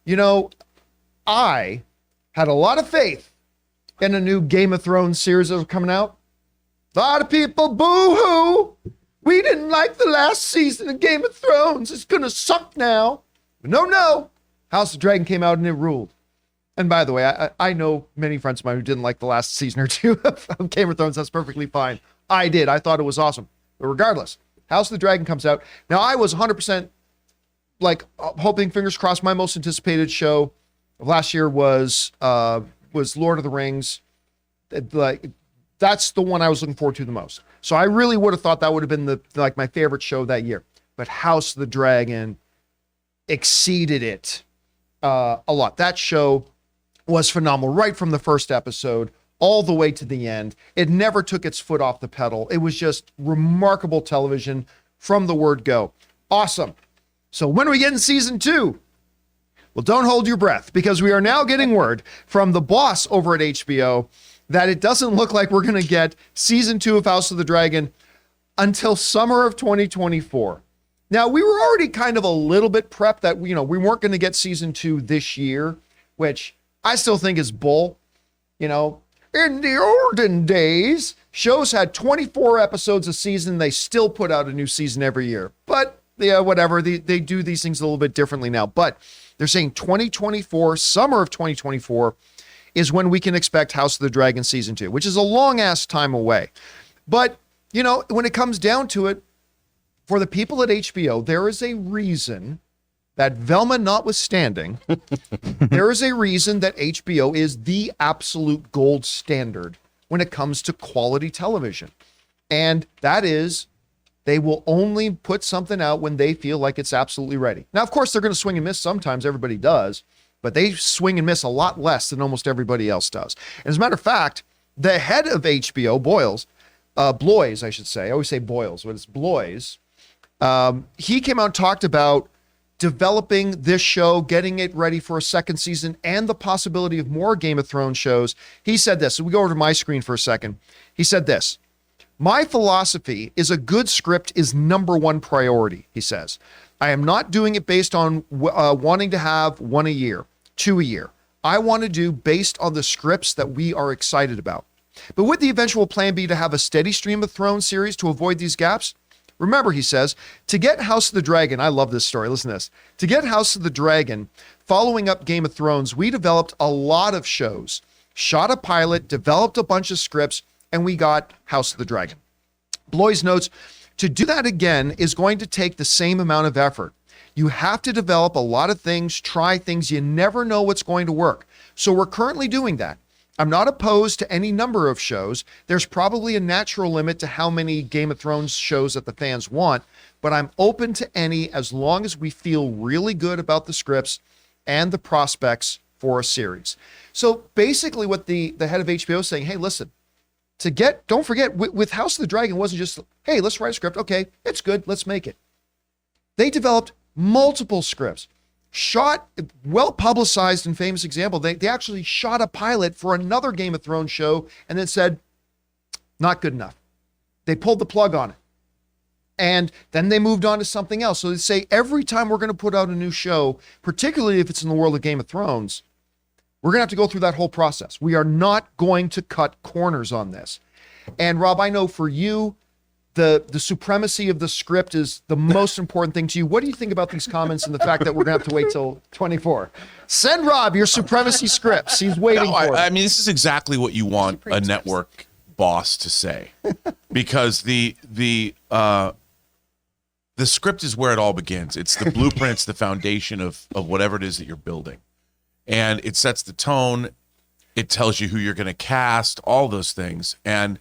You know, I had a lot of faith in a new Game of Thrones series that was coming out. A lot of people boo-hoo. We didn't like the last season of Game of Thrones. It's going to suck now. But no. House of Dragon came out and it ruled. And by the way, I know many friends of mine who didn't like the last season or two of Game of Thrones. That's perfectly fine. I did. I thought it was awesome. But regardless, House of the Dragon comes out. Now, I was 100% hoping, fingers crossed, my most anticipated show of last year was Lord of the Rings. That's the one I was looking forward to the most. So I really would have thought that would have been my favorite show that year. But House of the Dragon exceeded it a lot. That show was phenomenal right from the first episode all the way to the end. It never took its foot off the pedal. It was just remarkable television from the word go. Awesome. So when are we getting season 2? Well, don't hold your breath, because we are now getting word from the boss over at HBO that it doesn't look like we're going to get season 2 of House of the Dragon until summer of 2024. Now, we were already kind of a little bit prepped that, we weren't going to get season 2 this year, which I still think is bull. In the olden days, shows had 24 episodes a season. They still put out a new season every year. But, yeah, whatever. They do these things a little bit differently now. But they're saying 2024, summer of 2024, is when we can expect House of the Dragon season 2, which is a long-ass time away. But, when it comes down to it, for the people at HBO, there is a reason that, Velma notwithstanding, there is a reason that HBO is the absolute gold standard when it comes to quality television. And that is, they will only put something out when they feel like it's absolutely ready. Now, of course, they're going to swing and miss sometimes. Everybody does. But they swing and miss a lot less than almost everybody else does. And as a matter of fact, the head of HBO, Bloys, I should say. I always say Boyles, but it's Bloys. He came out and talked about developing this show, getting it ready for a second season, and the possibility of more Game of Thrones shows. He said this. So we go over to my screen for a second. He said this. My philosophy is a good script is number one priority, he says. I am not doing it based on wanting to have 1 a year, 2 a year. I want to do based on the scripts that we are excited about. But would the eventual plan be to have a steady stream of Thrones series to avoid these gaps? Remember, he says, to get House of the Dragon, I love this story, listen to this. To get House of the Dragon, following up Game of Thrones, we developed a lot of shows, shot a pilot, developed a bunch of scripts, and we got House of the Dragon. Bloys notes, to do that again is going to take the same amount of effort. You have to develop a lot of things, try things. You never know what's going to work. So we're currently doing that. I'm not opposed to any number of shows. There's probably a natural limit to how many Game of Thrones shows that the fans want, but I'm open to any as long as we feel really good about the scripts and the prospects for a series. So basically what the head of HBO is saying, hey, listen, don't forget, with House of the Dragon, it wasn't just, hey, let's write a script. Okay, it's good. Let's make it. They developed multiple scripts, shot, well-publicized and famous example. They actually shot a pilot for another Game of Thrones show and then said, not good enough. They pulled the plug on it. And then they moved on to something else. So they say every time we're going to put out a new show, particularly if it's in the world of Game of Thrones, we're going to have to go through that whole process. We are not going to cut corners on this. And Rob, I know for you, the supremacy of the script is the most important thing to you. What do you think about these comments and the fact that we're going to have to wait till 24? Send Rob your supremacy scripts. He's waiting for it. I mean, this is exactly what you want a network boss to say, because the script is where it all begins. It's the blueprint, it's the foundation of whatever it is that you're building. And it sets the tone. It tells you who you're going to cast, all those things. And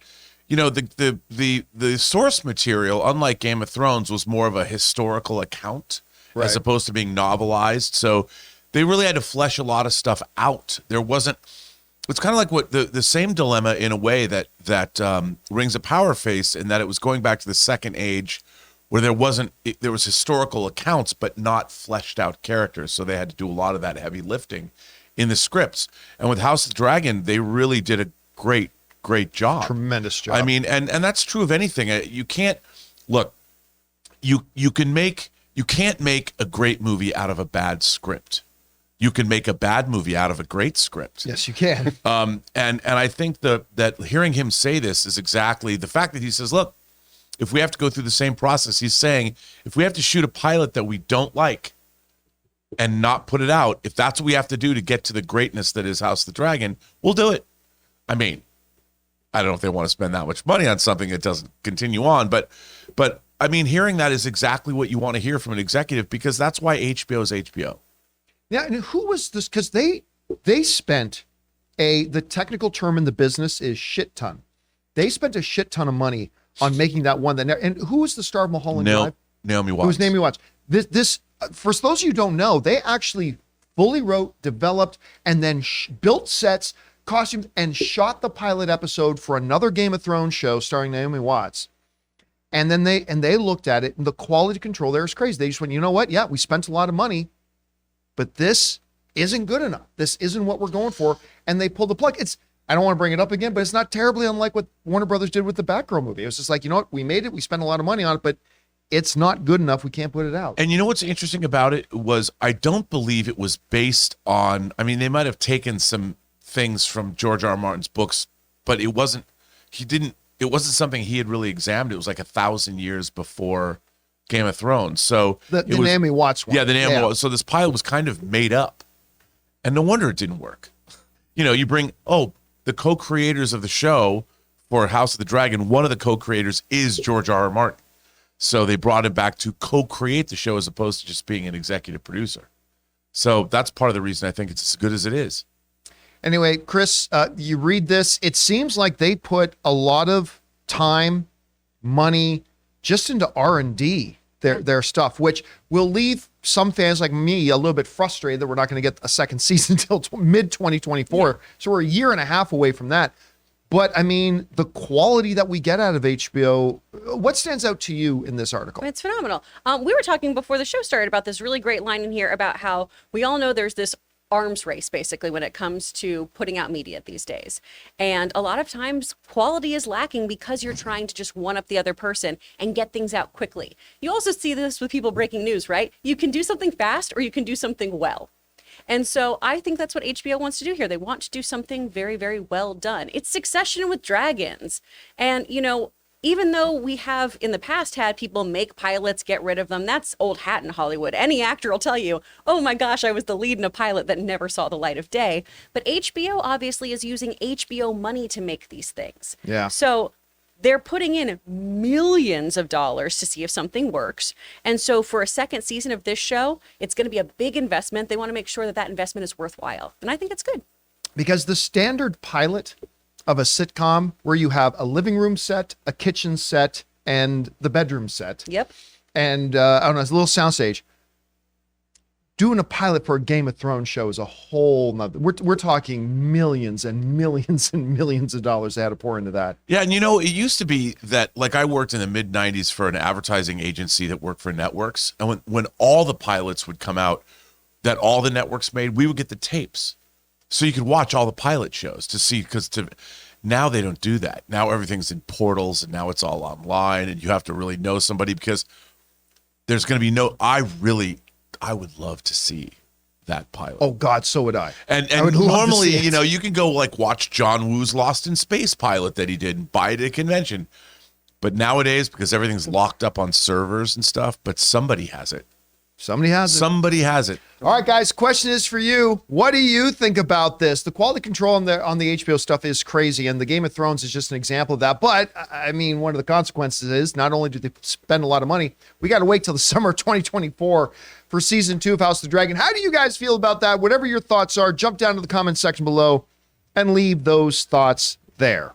the source material, unlike Game of Thrones, was more of a historical account as opposed to being novelized. So they really had to flesh a lot of stuff out. It's kind of like what the same dilemma in a way that Rings of Power faced, in that it was going back to the Second Age, where there was historical accounts but not fleshed out characters. So they had to do a lot of that heavy lifting in the scripts. And with House of the Dragon, they really did a great job. Tremendous job. I mean, and that's true of anything. You can't look. You can't make a great movie out of a bad script. You can make a bad movie out of a great script. Yes, you can. And I think that hearing him say this is exactly the fact that he says, look, if we have to go through the same process, he's saying, if we have to shoot a pilot that we don't like and not put it out, if that's what we have to do to get to the greatness that is House of the Dragon, we'll do it. I mean, I don't know if they want to spend that much money on something that doesn't continue on, but I mean, hearing that is exactly what you want to hear from an executive, because that's why HBO is HBO. Yeah, and who was this? Because they spent the technical term in the business is shit ton. They spent a shit ton of money on making that one. And who was the star of Mulholland Drive? Naomi Watts. It was Naomi Watts. This for those of you who don't know, they actually fully wrote, developed, and then built sets, costumes, and shot the pilot episode for another Game of Thrones show starring Naomi Watts. And then they looked at it, and the quality control there is crazy. They just went, you know what? Yeah, we spent a lot of money, but this isn't good enough. This isn't what we're going for. And they pulled the plug. I don't want to bring it up again, but it's not terribly unlike what Warner Brothers did with the Batgirl movie. It was just like, you know what? We made it. We spent a lot of money on it, but it's not good enough. We can't put it out. And you know what's interesting about it was I don't believe it was based on, I mean, they might have taken some things from George R. R. Martin's books, but it wasn't something he had really examined. It was like 1,000 years before Game of Thrones. So the Naomi Watts one. Yeah, the Naomi Watts. So this pilot was kind of made up. And no wonder it didn't work. You know, you bring, the co-creators of the show for House of the Dragon, one of the co-creators is George R. R. Martin. So they brought him back to co-create the show as opposed to just being an executive producer. So that's part of the reason I think it's as good as it is. Anyway, Chris, you read this. It seems like they put a lot of time, money, just into R&D, their stuff, which will leave some fans like me a little bit frustrated that we're not going to get a second season until mid-2024. Yeah. So we're a year and a half away from that. But, I mean, the quality that we get out of HBO, what stands out to you in this article? It's phenomenal. We were talking before the show started about this really great line in here about how we all know there's this arms race, basically, when it comes to putting out media these days. And a lot of times quality is lacking because you're trying to just one up the other person and get things out quickly. You also see this with people breaking news, right? You can do something fast or you can do something well. And so I think that's what HBO wants to do here. They want to do something very, very well done. It's Succession with dragons. And, you know, even though we have in the past had people make pilots, get rid of them, that's old hat in Hollywood. Any actor will tell you, oh my gosh, I was the lead in a pilot that never saw the light of day. But HBO obviously is using HBO money to make these things. Yeah. So they're putting in millions of dollars to see if something works. And so for a second season of this show, it's going to be a big investment. They want to make sure that that investment is worthwhile. And I think that's good. Because the standard pilot of a sitcom where you have a living room set, a kitchen set, and the bedroom set. Yep. And I don't know, it's a little soundstage. Doing a pilot for a Game of Thrones show is a whole nother. We're talking millions and millions and millions of dollars they had to pour into that. Yeah, and you know, it used to be that, like, I worked in the mid-'90s for an advertising agency that worked for networks. And when all the pilots would come out that all the networks made, we would get the tapes. So you could watch all the pilot shows to see, now they don't do that. Now everything's in portals and now it's all online and you have to really know somebody because there's going to be I would love to see that pilot. Oh God, so would I. And I would normally, you know, you can go like watch John Woo's Lost in Space pilot that he did and buy it at a convention. But nowadays, because everything's locked up on servers and stuff, but somebody has it. Somebody has it. All right, guys, question is for you. What do you think about this? The quality control on the HBO stuff is crazy, and the Game of Thrones is just an example of that. But, I mean, one of the consequences is not only do they spend a lot of money, we got to wait till the summer of 2024 for season 2 of House of the Dragon. How do you guys feel about that? Whatever your thoughts are, jump down to the comment section below and leave those thoughts there.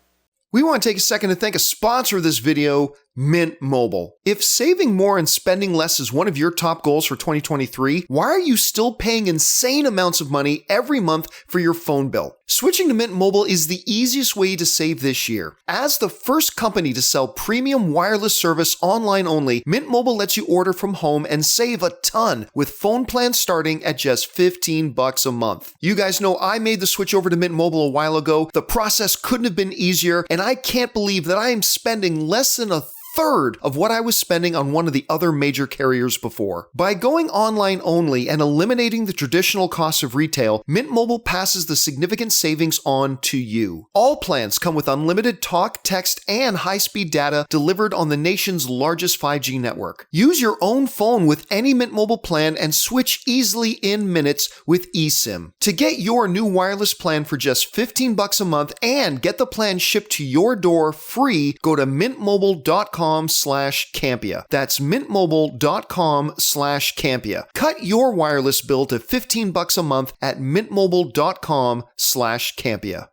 We want to take a second to thank a sponsor of this video, Mint Mobile. If saving more and spending less is one of your top goals for 2023, why are you still paying insane amounts of money every month for your phone bill? Switching to Mint Mobile is the easiest way to save this year. As the first company to sell premium wireless service online only, Mint Mobile lets you order from home and save a ton with phone plans starting at just $15 a month. You guys know I made the switch over to Mint Mobile a while ago. The process couldn't have been easier, and I can't believe that I am spending less than a third of what I was spending on one of the other major carriers before. By going online only and eliminating the traditional costs of retail, Mint Mobile passes the significant savings on to you. All plans come with unlimited talk, text, and high-speed data delivered on the nation's largest 5G network. Use your own phone with any Mint Mobile plan and switch easily in minutes with eSIM. To get your new wireless plan for just $15 a month and get the plan shipped to your door free, go to mintmobile.com/Campea. That's mintmobile.com/Campea. Cut your wireless bill to $15 a month at mintmobile.com/Campea.